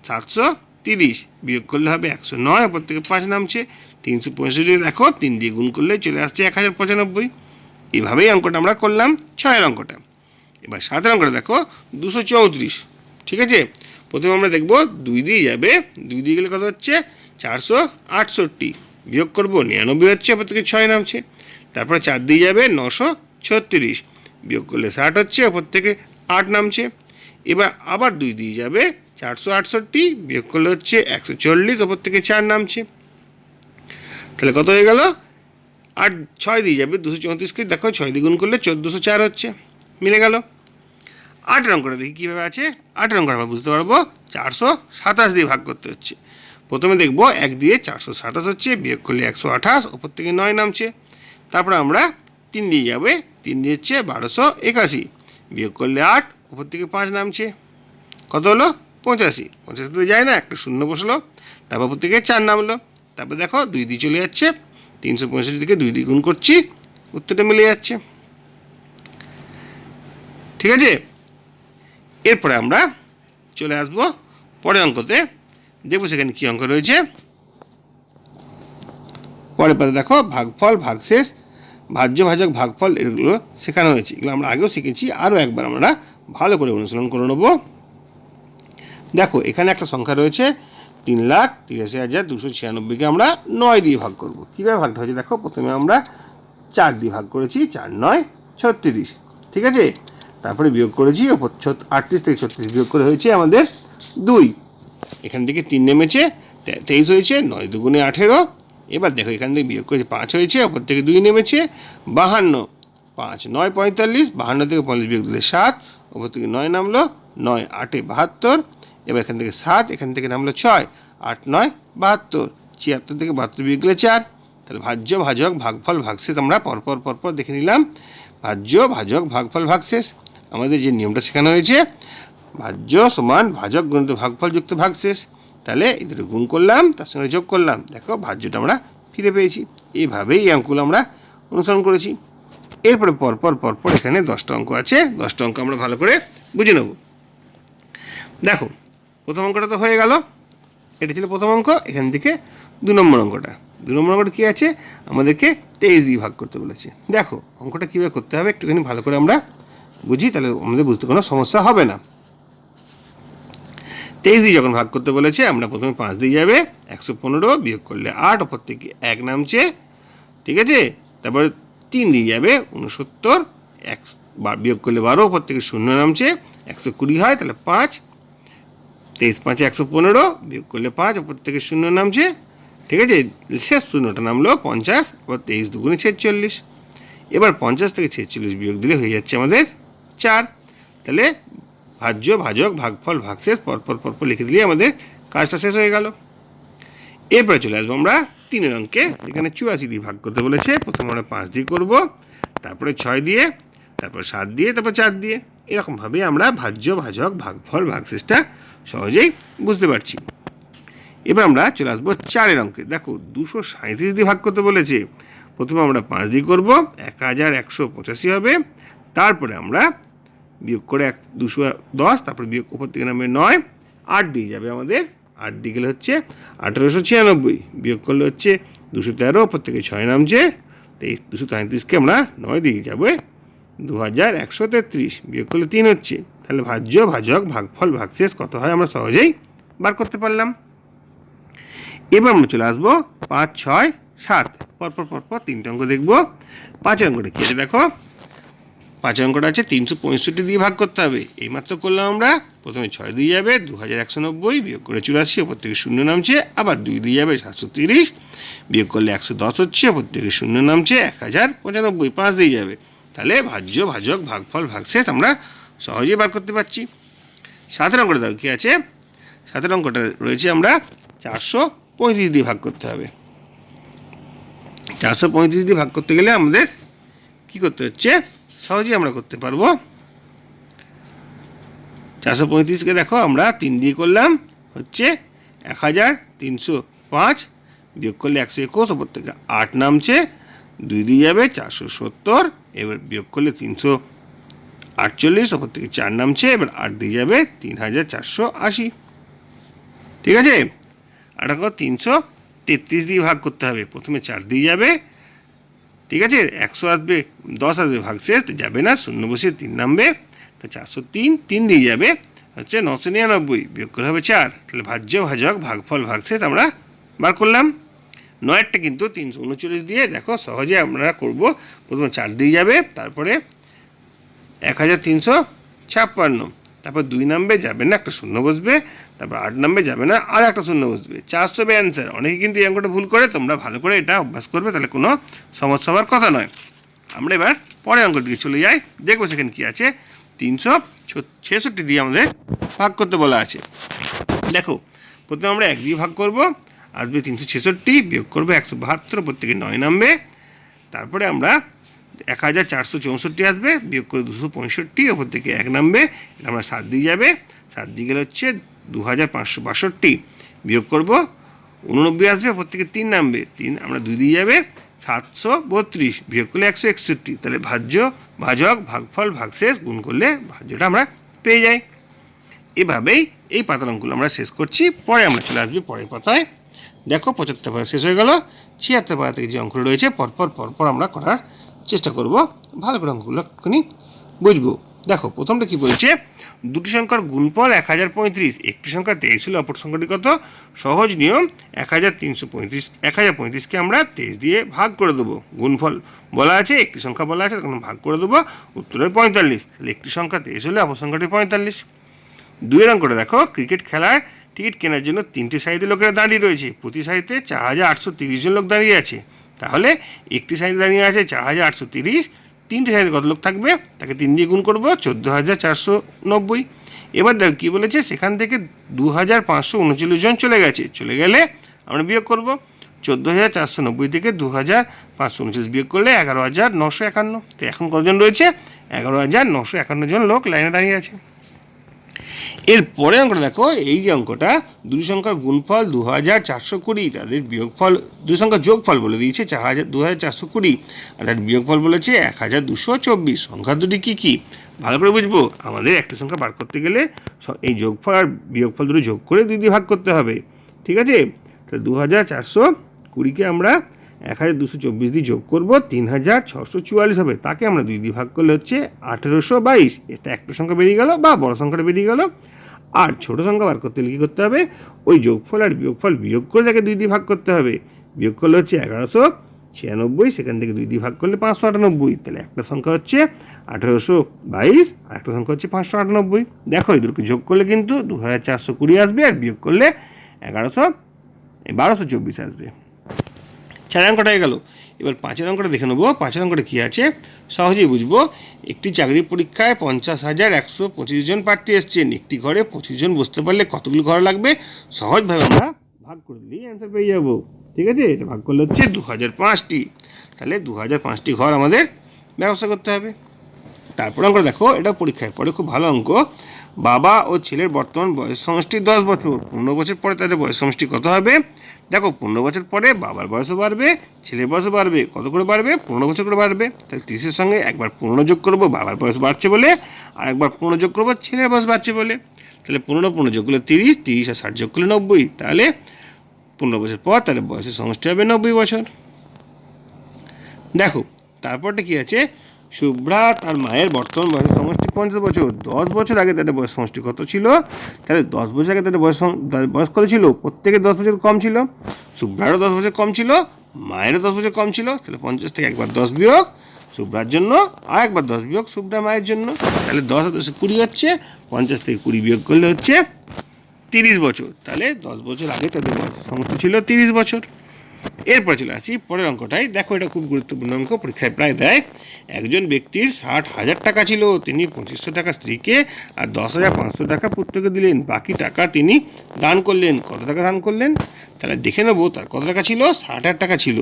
730, বিয়োগ করলে হবে 109, ওপর থেকে 5 নামছে, 365 দেখো 3 দিয়ে গুণ করলে চলে আসছে 1095। এইভাবেই অঙ্কটা আমরা করলাম 6-এর অঙ্কটা। এবার 7-এর অঙ্কটা দেখো 234, ঠিক আছে। প্রথমে আমরা দেখব 2 দিয়ে যাবে, 2 দিয়ে গেলে কত হচ্ছে 468, বিয়োগ করবো 99 হচ্ছে, ওপর থেকে 6 নামছে, তারপরে 4 দিয়ে যাবে 936, বিয়োগ করলে 60 হচ্ছে, ওপর থেকে 8 নামছে। এবার আবার 2 দিয়ে যাবে 468, বিয়োগ করলে হচ্ছে 140, ওপর থেকে 4 নামছে, তাহলে কত হয়ে গেল। আর 6 দিয়ে যাবে 234কে, দেখো 6 দিয়ে গুণ করলে 1404 হচ্ছে, মিলে গেল। 8-এর অঙ্কটা দেখি কীভাবে আছে। 8-এর অঙ্কটা আমরা বুঝতে পারবো 427 দিয়ে ভাগ করতে হচ্ছে। প্রথমে দেখব 1 দিয়ে 427 হচ্ছে, বিয়োগ করলে 128, ওপর থেকে 9 নামছে, তারপরে আমরা 3 দিয়ে যাবে, 3 দিয়ে হচ্ছে 1281, বিয়োগ করলে 8, ওপর থেকে 5 নামছে, কত হলো 85, 85 তো যায় না, একটা শূন্য বসলো, তারপর ওপর থেকে 4 নামলো, তারপর দেখো 2 দিয়ে চলে যাচ্ছে, 365 থেকে 2 দিয়ে গুণ করছি, উত্তরটা মিলে যাচ্ছে, ঠিক আছে। এরপরে আমরা চলে আসবো পরের অঙ্কতে, দেখবো সেখানে কী অঙ্ক রয়েছে। পরের পরে দেখো ভাগফল, ভাগশেষ, ভাজ্য, ভাজক, ভাগফল, এগুলো শেখানো হয়েছে। এগুলো আমরা আগেও শিখেছি, আরও একবার আমরা ভালো করে অনুশীলন করে নেব। দেখো এখানে একটা সংখ্যা রয়েছে 3,83,296কে আমরা 9 দিয়ে ভাগ করব। কীভাবে ভাগটা হয়েছে দেখো, প্রথমে আমরা 4 দিয়ে ভাগ করেছি, 4 9 36, ঠিক আছে। তারপরে বিয়োগ করেছি, 38 থেকে 36 বিয়োগ করে হয়েছে আমাদের 2, এখান থেকে 3 নেমেছে, 23 হয়েছে, 9 দুগুণে 18। এবার দেখো এখান থেকে বিয়োগ করেছে 5 হয়েছে, ওপর থেকে 2 নেমেছে, 52, 5 9 45, 52 থেকে 45 বিয়োগ দিলে 7, ওপর থেকে 9 নামলো, 9 8 72, এবার এখান থেকে 7, এখান থেকে নামলো 6, 8 9 72, 76 থেকে 72 বিয়োগ দিলে 4, তাহলে ভাজ্য, ভাজক, ভাগফল, ভাগশেষ আমরা পরপর পরপর দেখে নিলাম। ভাজ্য, ভাজক, ভাগফল, ভাগশেষ, আমাদের যে নিয়মটা শেখানো হয়েছে, ভাজ্য সমান ভাজক গুণিত ভাগফল যুক্ত ভাগশেষ, তাহলে এই দুটো গুণ করলাম, তার সঙ্গে যোগ করলাম, দেখো ভাজ্যটা আমরা ফিরে পেয়েছি। এইভাবেই এই অঙ্কগুলো আমরা অনুসরণ করেছি। এরপরে পরপর পরপর এখানে 10টা অঙ্ক আছে, 10টা অঙ্ক আমরা ভালো করে বুঝে নেব। দেখো প্রথম অঙ্কটা তো হয়ে গেল, এটা ছিল প্রথম অঙ্ক। এখান থেকে 2 নম্বর অঙ্কটা, 2 নম্বর অঙ্কটা কী আছে, আমাদেরকে 23 দিয়ে ভাগ করতে বলেছে। দেখো অঙ্কটা কীভাবে করতে হবে একটুখানি ভালো করে আমরা বুঝি, তাহলে আমাদের বুঝতে কোনো সমস্যা হবে না। 23 দিয়ে যখন ভাগ করতে বলেছে, আমরা প্রথমে 5 দিয়ে যাবে 115, বিয়োগ করলে 8, ওপর থেকে 1 নামছে, ঠিক আছে। তারপরে 3 দিয়ে যাবে 69, 1 বিয়োগ করলে 12, ওপর থেকে 0 নামছে, 120 হয়, তাহলে 5, 23 5 115, বিয়োগ করলে 5, ওপর থেকে 0 নামছে, ঠিক আছে। শেষ 0টা নামলো 50, আবার 23 দুগুণে 46, এবার 50 থেকে 46 বিয়োগ দিলে হয়ে যাচ্ছে আমাদের 4, তাহলে ভাজ্য, ভাজক, ভাগফল, ভাগশেষ পরপর পরপর লিখে দিলে আমাদের কাজটা শেষ হয়ে গেল। এরপরে চলে আসবো আমরা 3 অঙ্কে, এখানে 84 দিয়ে ভাগ করতে বলেছে। প্রথমে আমরা 5 দিয়ে করব, তারপরে 6 দিয়ে, তারপর 7 দিয়ে, তারপর 4 দিয়ে, এরকমভাবেই আমরা ভাজ্য, ভাজক, ভাগফল, ভাগশেষটা সহজেই বুঝতে পারছি। এবার আমরা চলে আসবো 4-এর অঙ্কে। দেখো 237 দিয়ে ভাগ করতে বলেছে। প্রথমে আমরা 5 দিয়ে করব, 1185 হবে, তারপরে আমরা বিয়োগ করে 210, তারপরে বিয়োগ উপর থেকে নামবে 9, 8 দিয়ে যাবে আমাদের, 8 দিয়ে গেলে হচ্ছে 1896, বিয়োগ করলে হচ্ছে 213, উপর থেকে 6 নামছে, 233কে আমরা 9 দিয়ে যাবে 2133, বিয়োগ করলে 3 হচ্ছে, তাহলে ভাজ্য, ভাজক, ভাগফল, ভাগশেষ কত হয় আমরা সহজেই বার করতে পারলাম। এবার আমরা চলে আসবো 5 6 7, পরপর পরপর 3টে অঙ্ক দেখব। পাঁচের অঙ্কটা কী আছে দেখো, পাঁচের অঙ্কটা আছে 365 দিয়ে ভাগ করতে হবে। এইমাত্র করলাম আমরা। প্রথমে 6 দিয়ে যাবে 2190, বিয়োগ করে 84, ওপর থেকে শূন্য নামছে। আবার 2 দিয়ে যাবে 730, বিয়োগ করলে 110 হচ্ছে, ওপর থেকে শূন্য নামছে 1095, 5 দিয়ে যাবে। তাহলে ভাজ্য, ভাজক, ভাগফল, ভাগশেষ আমরা সহজেই বার করতে পারছি। সাতের অঙ্কটা দেখো কী আছে, সাতের অঙ্কটা রয়েছে আমরা 435 দিয়ে ভাগ করতে হবে। 435 দিয়ে ভাগ করতে গেলে আমাদের কী করতে হচ্ছে, সহজেই আমরা করতে পারবো। 435কে দেখো আমরা 3 দিয়ে করলাম, হচ্ছে 1305, বিয়োগ করলে 121, ওপর থেকে 8 নামছে, 2 দিয়ে যাবে 470, এবার বিয়োগ করলে 348, ওপর থেকে 4 নামছে, এবার 8 দিয়ে যাবে 3480। ঠিক আছে, আর এখন 333 দিয়ে ভাগ করতে হবে। প্রথমে 4 দিয়ে যাবে, ঠিক আছে, 100 আসবে, 10 আসবে, ভাগশেষ যাবে না, শূন্য বসে 3 নামবে, তা 403, 3 দিয়ে যাবে হচ্ছে 999, বিয়োগ করে হবে 4। তাহলে ভাজ্য, ভাজক, ভাগফল, ভাগশেষ আমরা বার করলাম। 9টা কিন্তু 339 দিয়ে দেখো সহজে আমরা করব। প্রথমে 4 দিয়ে যাবে, তারপরে 1356, তারপর 2 নামবে, যাবে না, একটা শূন্য বসবে, তারপর 8 নামবে, যাবে না, আর একটা শূন্য বসবে, 400 হবে অ্যান্সার। অনেকে কিন্তু এই অঙ্কটা ভুল করে, তোমরা ভালো করে এটা অভ্যাস করবে, তাহলে কোনো সমস্যা হওয়ার কথা নয়। আমরা এবার পরের অঙ্কের দিকে চলে যাই, দেখবো সেখানে কী আছে। 366 দিয়ে আমাদের ভাগ করতে বলা আছে। দেখো, প্রথমে আমরা 1 দিয়ে ভাগ করব, আসবে 366, বিয়োগ করবো 172, ওপর থেকে 9 নামবে, তারপরে আমরা 1464 আসবে, বিয়োগ করে 265, ওপর থেকে 1 নামবে, এটা আমরা 7 দিয়ে যাবে, 7 দিয়ে গেলে হচ্ছে 2562, বিয়োগ করব 89 আসবে, ওপর থেকে 3 নামবে, 3 আমরা 2 দিয়ে যাবে 732, বিয়োগ করলে 161। তাহলে ভাজ্য, ভাজক, ভাগফল, ভাগশেষ গুণ করলে ভাজ্যটা আমরা পেয়ে যাই। এভাবেই এই পাতার অঙ্কগুলো আমরা শেষ করছি। পরে আমরা চলে আসবি পরের পাতায়। দেখো 75 পাতা শেষ হয়ে গেল, 76 পাতা থেকে যে অঙ্কগুলো রয়েছে পরপর আমরা করার চেষ্টা করব, ভালো করে অঙ্কগুলো একটুখানি বুঝবো। দেখো প্রথমটা কি বলছে, দুটি সংখ্যার গুণফল 1035, একটি সংখ্যা 23 হলে অপর সংখ্যাটি কত? সহজ নিয়ম, 1035কে আমরা 23 দিয়ে ভাগ করে দেবো। গুণফল বলা আছে, একটি সংখ্যা বলা আছে, তখন ভাগ করে দেবো, উত্তরে 45। তাহলে একটি সংখ্যা 23 হলে অপর সংখ্যাটি 45। 2 অঙ্কটা দেখো, ক্রিকেট খেলার টিকিট কেনার জন্য 3টে সারিতে লোকেরা দাঁড়িয়ে রয়েছে, প্রতি সারিতে 4830 জন লোক দাঁড়িয়ে আছে। তাহলে একটি সারিতে দাঁড়িয়ে আছে 4830, 3টে সারিতে কত লোক থাকবে? তাকে 3 দিয়ে গুণ করবো, 14490। এবার দেখো কী বলেছে, সেখান থেকে 2539 জন চলে গেছে। চলে গেলে আমরা বিয়োগ করব, 14490 থেকে 2539 বিয়োগ করলে 11951। তো এখন কতজন রয়েছে? 11951 জন লোক লাইনে দাঁড়িয়ে আছে। এরপরে অঙ্কটা দেখো, এই যে অঙ্কটা, দুই সংখ্যার গুণফল 2420, তাদের বিয়োগফল, দুই সংখ্যার যোগফল বলে দিয়েছে 2420, আর তার বিয়োগফল বলেছে 1224। সংখ্যা দুটি কী কী ভালো করে বুঝবো। আমাদের একটা সংখ্যা বার করতে গেলে এই যোগফল আর বিয়োগফল দুটো যোগ করে 2 দিয়ে ভাগ করতে হবে, ঠিক আছে? তো 2420কে আমরা 1224 দিয়ে যোগ করবো, 3644 হবে। তাকে আমরা 2 দিয়ে ভাগ করলে হচ্ছে 1822। এটা একটা সংখ্যা বেরিয়ে গেল, বা বড় সংখ্যাটা বেরিয়ে গেল। আর ছোটো সংখ্যা বার করতে হলে কী করতে হবে? ওই যোগফল আর বিয়োগফল বিয়োগ করে তাকে 2 দিয়ে ভাগ করতে হবে। বিয়োগ করলে হচ্ছে 1196, সেখান থেকে 2 দিয়ে ভাগ করলে 598। তাহলে একটা সংখ্যা হচ্ছে 1822, আর একটা সংখ্যা হচ্ছে 598। দেখো এই দুটোকে যোগ করলে কিন্তু 2420 আসবে, আর বিয়োগ করলে 1224 আসবে। 4 অঙ্কটা হয়ে গেল। এবার 5 অঙ্কটা দেখে নেবো। 5 অঙ্কটা কী আছে সহজেই বুঝবো। একটি চাকরির পরীক্ষায় 50,125 জন প্রার্থী এসছেন। একটি ঘরে 25 জন বসতে পারলে কতগুলো ঘর লাগবে? সহজভাবে আমরা ভাগ করে দিলেই অ্যান্সার পেয়ে যাবো, ঠিক আছে? এটা ভাগ করলে হচ্ছে 2005টি। তাহলে 2005টি ঘর আমাদের ব্যবস্থা করতে হবে। তারপর অঙ্কটা দেখো, এটা পরীক্ষায় পড়ে, খুব ভালো অঙ্ক। বাবা ও ছেলের বর্তমান বয়স সমষ্টি 10 বছর। 15 বছর পরে তাদের বয়স সমষ্টি কত হবে? দেখো 15 বছর পরে বাবার বয়সও বাড়বে, ছেলের বয়সও বাড়বে। কত করে বাড়বে? 15 বছর করে বাড়বে। তাহলে 30-এর সঙ্গে একবার 15 যোগ করবো, বাবার বয়স বাড়ছে বলে, আর একবার 15 যোগ করবো, ছেলের বয়স বাড়ছে বলে। তাহলে 15 যোগ করলে 30, 30 আর 60 যোগ করলে 90। তাহলে 15 বছর পর তাহলে বয়সের সমষ্টি হবে 90 বছর। দেখো তারপরটা কী আছে, শুভ্রা তার মায়ের বর্তমান বয়সের সমষ্টি 50 বছর। 10 বছর আগে তাদের বয়স সমষ্টি কত ছিল? তাহলে 10 বছর আগে তাদের বয়স কত ছিল? প্রত্যেকের 10 বছর কম ছিল। শুভ্রারও 10 বছর কম ছিল, মায়েরও 10 বছর কম ছিল, তাহলে 50 থেকে একবার 10 বিয়োগ শুভ্রার জন্য, আর একবার 10 বিয়োগ শুভ্রা মায়ের জন্য, তাহলে 10 আর 10 20 হচ্ছে, 50 থেকে 20 বিয়োগ করলে হচ্ছে 30 বছর। তাহলে 10 বছর আগে তাদের বয়সের সমষ্টি ছিল 30 বছর। এরপর চলে আসি পরের অঙ্কটাই। দেখো, এটা খুব গুরুত্বপূর্ণ অঙ্ক, পরীক্ষায় প্রায় দেয়। একজন ব্যক্তির 60,000 টাকা ছিল, তিনি 2500 টাকা স্ত্রীকে আর 10,500 টাকা পুত্রকে দিলেন, বাকি টাকা তিনি দান করলেন। কত টাকা দান করলেন? তাহলে দেখে নেবো তার কত টাকা ছিল। 60,000 টাকা ছিল।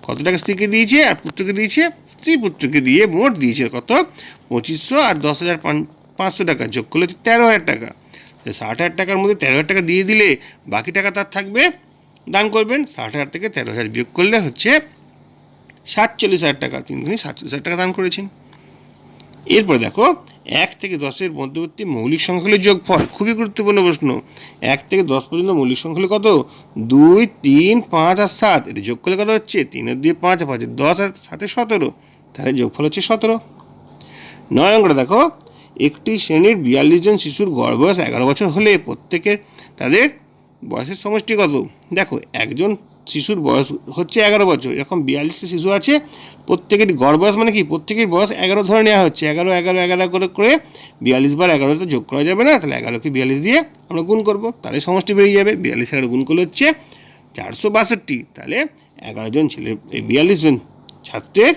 কত টাকা স্ত্রীকে দিয়েছে আর পুত্রকে দিয়েছে? স্ত্রী পুত্রকে দিয়ে মোট দিয়েছে কত? 2500 আর 10,500 টাকা যোগ করলে 13,000 টাকা। 60,000 টাকার মধ্যে 13,000 টাকা দিয়ে দিলে বাকি টাকা তার থাকবে, দান করবেন। 60,000 থেকে 13,000 বিয়োগ করলে হচ্ছে 47,000 টাকা। তিনি 47,000 টাকা দান করেছেন। এরপর দেখো, 1 থেকে 10-এর মধ্যবর্তী মৌলিক সংখ্যাগুলির যোগফল। খুবই গুরুত্বপূর্ণ প্রশ্ন। 1 থেকে 10 পর্যন্ত মৌলিক সংখ্যাগুলি কত? 2, 3, 5 আর 7। এটা যোগ করলে কত হচ্ছে? 3 আর 2 5, 5 10 আর 7 17। তাহলে যোগফল হচ্ছে 17। 9 অঙ্কটা দেখো, একটি শ্রেণীর 42 জন শিশুর গড় বয়স 11 বছর হলে প্রত্যেকের তাদের বয়সের সমষ্টি কত? দেখো, একজন শিশুর বয়স হচ্ছে 11 বছর, এরকম 42টা শিশু আছে, প্রত্যেকের গড় বয়স মানে কি? প্রত্যেকের বয়স 11 ধরে নেওয়া হচ্ছে। 11 11 11 করে 42 বার 11 তো যোগ করা যাবে না, তাহলে 11কে 42 দিয়ে আমরা গুণ করবো, তাহলে সমষ্টি বেরিয়ে যাবে। 42 11 গুণ করলে হচ্ছে 462। তাহলে 11 জন ছেলে, এই 42 জন ছাত্রের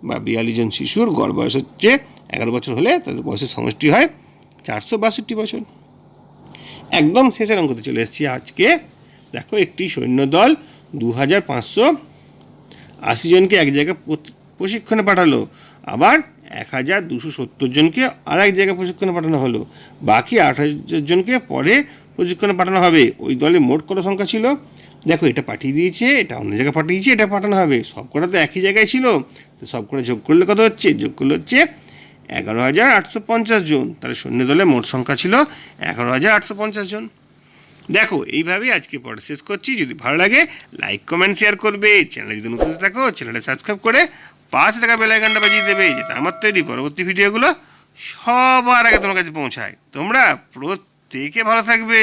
বা 42 জন শিশুর গড় বয়স হচ্ছে 11 বছর হলে তাদের বয়সের সমষ্টি হয় 462 বছর। একদম শেষের অঙ্কতে চলে এসেছি আজকে। দেখো, একটি সৈন্যদল 2,580 জনকে এক জায়গায় প্রশিক্ষণে পাঠালো, আবার 1,270 জনকে আর এক জায়গায় প্রশিক্ষণে পাঠানো হলো, বাকি 8,000 জনকে পরে প্রশিক্ষণে পাঠানো হবে। ওই দলে মোট কত সংখ্যা ছিল? দেখো, এটা পাঠিয়ে দিয়েছে, এটা অন্য জায়গায় পাঠিয়েছে, এটা পাঠানো হবে। সবকটা তো একই জায়গায় ছিল, তো সবকটা যোগ করলে কত হচ্ছে? যোগ করলে হচ্ছে 11,850 জন। তাহলে সৈন্য দলে মোট সংখ্যা ছিল 11,850 জন। দেখো, এইভাবেই আজকে পড়া শেষ করছি। যদি ভালো লাগে লাইক কমেন্ট শেয়ার করবে। চ্যানেলে যদি নতুন থাকো চ্যানেলটা সাবস্ক্রাইব করে পাশে থাকা বেল আইকনটা বাজিয়ে দেবে, যাতে আমার তৈরি পরবর্তী ভিডিওগুলো সবার আগে তোমার কাছে পৌঁছায়। তোমরা প্রত্যেকে ভালো থাকবে।